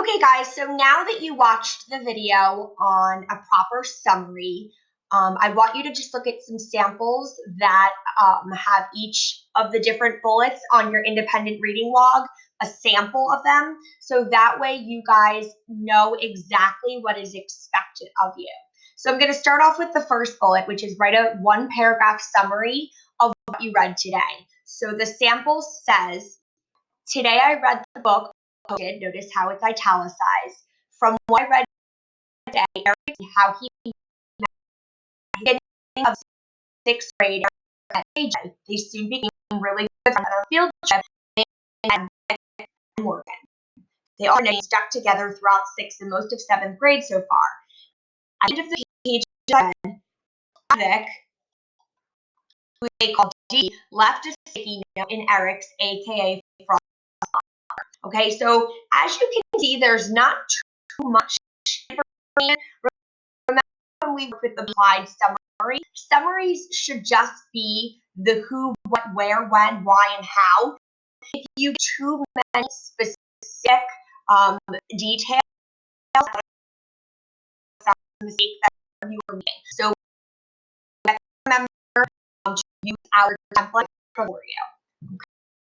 Okay, guys, so now that you watched the video on a proper summary, I want you to just look at some samples that have each of the different bullets on your independent reading log, a sample of them, so that way you guys know exactly what is expected of you. So I'm going to start off with the first bullet, which is write a one-paragraph summary of what you read today. So the sample says, today I read the book, notice how it's italicized. From what I read today, how he beginning of sixth grade at age, they soon became really good friends on a field trip in Morgan. They all stuck together throughout sixth and most of seventh grade so far. At the end of the page, Vic, who they called D, left a sticky note in Eric's, aka Frost. Okay, so as you can see, there's not too much information. Remember when we work with the applied summary? Summaries should just be the who, what, where, when, why, and how. If you get too many specific details, that's a mistake that you were making. So remember to use our template for you.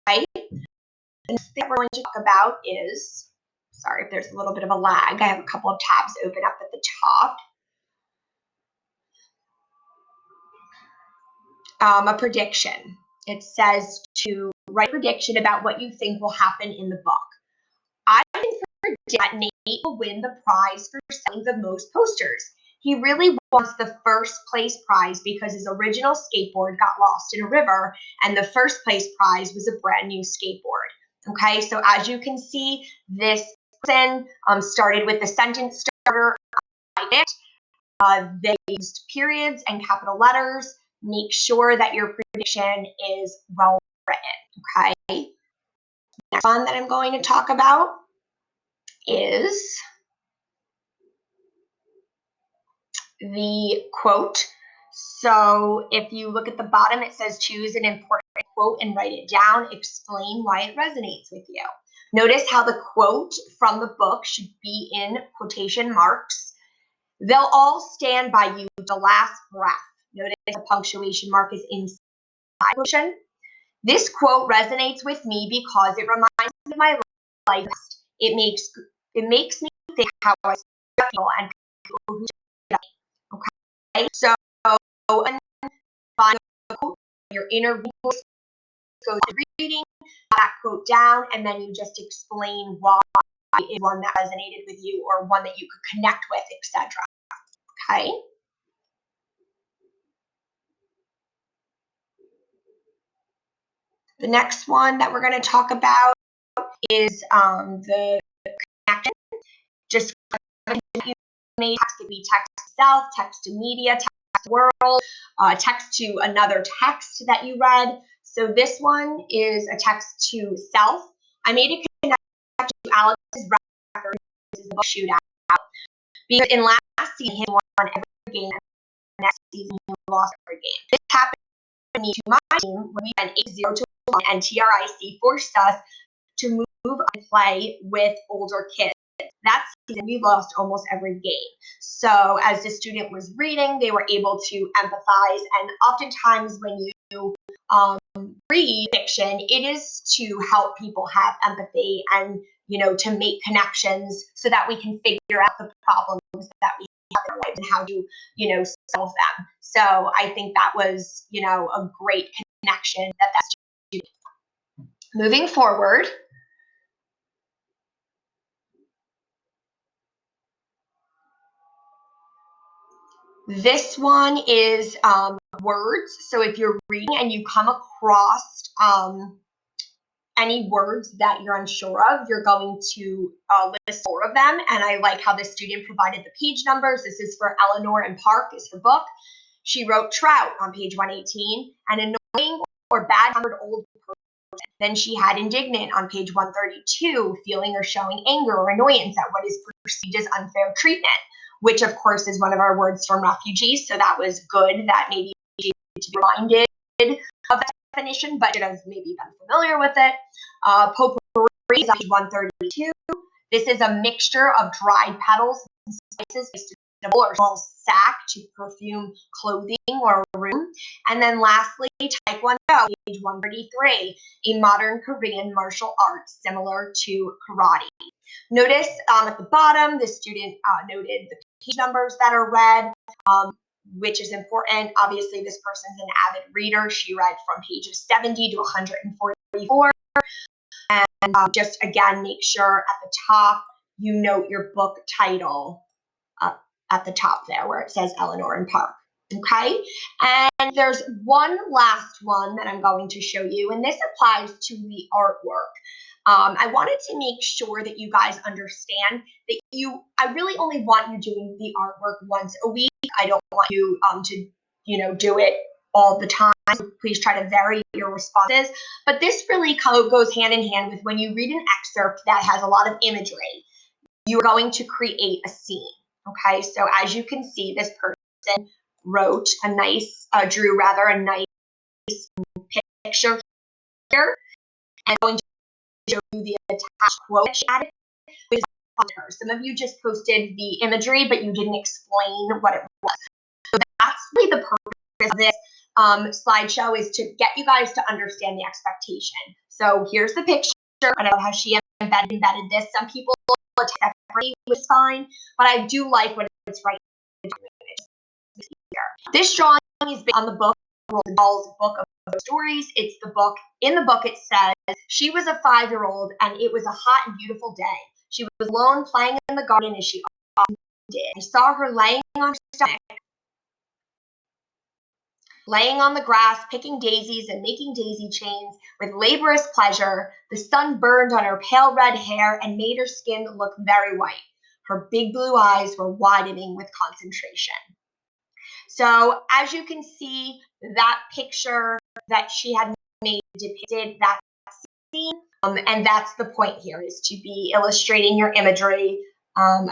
Okay? The next thing we're going to talk about is, sorry if there's a little bit of a lag. I have a couple of tabs open up at the top. A prediction. It says to write a prediction about what you think will happen in the book. I can predict that Nate will win the prize for selling the most posters. He really wants the first place prize because his original skateboard got lost in a river, and the first place prize was a brand new skateboard. Okay, so as you can see, this person started with the sentence starter. They used periods and capital letters. Make sure that your prediction is well written. Okay. Next one that I'm going to talk about is the quote. So if you look at the bottom, it says choose an important quote and write it down. Explain why it resonates with you. Notice how the quote from the book should be in quotation marks. They'll all stand by you the last breath. Notice the punctuation mark is inside quotation. This quote resonates with me because it reminds me of my life. It makes me think how I feel and people who me. Okay, so and find a quote, your inner voice, go to reading that quote down, and then you just explain why it is one that resonated with you or one that you could connect with, etc. Okay. The next one that we're going to talk about is the connection. Just you may text to be text to self, text to media, text to world, text to another text that you read. So this one is a text to self. I made a connection to Alex's record. This is the book shootout. Because in last season, he won every game, and next season, he lost every game. This happened to me, to my team, when we went 8-0 to 1, and TRIC forced us to move and play with older kids. That season, we lost almost every game. So as the student was reading, they were able to empathize. And oftentimes when you read fiction, it is to help people have empathy and, to make connections so that we can figure out the problems that we have in our lives and how to, solve them. So I think that was, a great connection that student. Moving forward, this one is words. So if you're reading and you come across any words that you're unsure of, you're going to list 4 of them. And I like how the student provided the page numbers. This is for Eleanor and Park, is her book. She wrote trout on page 118, an annoying or bad-tempered old person. Then she had indignant on page 132, feeling or showing anger or annoyance at what is perceived as unfair treatment, which of course is one of our words from refugees. So that was good that maybe you need to be reminded of that definition, but should have maybe been familiar with it. Potpourri is on page 132. This is a mixture of dried petals and spices, or a small sack to perfume clothing or a room. And then lastly, Taekwondo, page 133, a modern Korean martial art similar to karate. Notice at the bottom, the student noted the page numbers that are read, which is important. Obviously, this person's an avid reader. She read from pages 70 to 144. And just again, make sure at the top you note your book title at the top there where it says Eleanor and Park. Okay, and there's one last one that I'm going to show you, and this applies to the artwork. I wanted to make sure that you guys understand that I really only want you doing the artwork once a week. I don't want you to, do it all the time. So please try to vary your responses. But this really goes hand in hand with when you read an excerpt that has a lot of imagery. You're going to create a scene. Okay, so as you can see, this person drew a nice picture here, and going to show you the attached quote that she added, which is on her. Some of you just posted the imagery, but you didn't explain what it was. So that's really the purpose of this slideshow, is to get you guys to understand the expectation. So here's the picture. I know how she embedded this. Some people attack separately, which is fine, but I do like when it's right. This drawing is based on the book, Roald Dahl's book of stories. It's the book. In the book, it says, she was a 5-year-old, and it was a hot and beautiful day. She was alone playing in the garden, as she often did. I saw her laying on her stomach, laying on the grass, picking daisies and making daisy chains with laborious pleasure. The sun burned on her pale red hair and made her skin look very white. Her big blue eyes were widening with concentration. So as you can see, that picture that she had made depicted that scene, and that's the point here, is to be illustrating your imagery.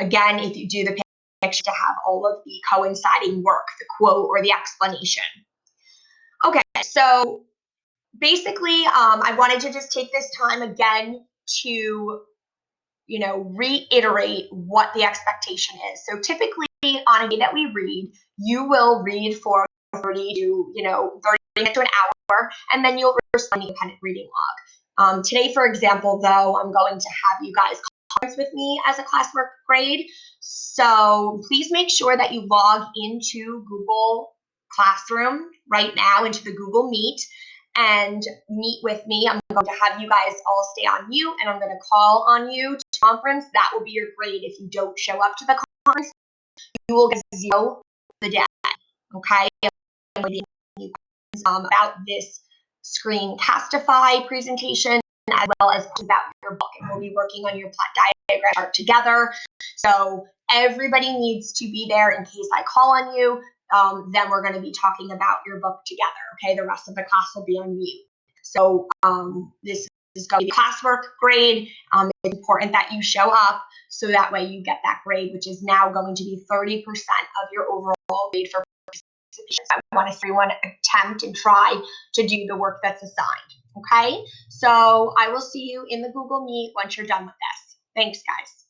Again, if you do the picture, to have all of the coinciding work, the quote or the explanation. Okay, so basically, I wanted to just take this time again to reiterate what the expectation is. So typically on a day that we read, you will read for 30 minutes to an hour, and then you'll respond to the independent reading log. Today, for example, though, I'm going to have you guys conference with me as a classwork grade. So please make sure that you log into Google Classroom right now, into the Google Meet, and meet with me. I'm going to have you guys all stay on mute, and I'm going to call on you to conference. That will be your grade. If you don't show up to the conference, you will get 0 the day. Okay? About this Screencastify presentation, as well as about your book, and we'll be working on your plot diagram chart together. So everybody needs to be there in case I call on you. Then we're going to be talking about your book together. Okay, the rest of the class will be on mute. So this is going to be classwork grade. It's important that you show up so that way you get that grade, which is now going to be 30% of your overall grade for participation. I want to see everyone attempt and try to do the work that's assigned. Okay, so I will see you in the Google Meet once you're done with this. Thanks, guys.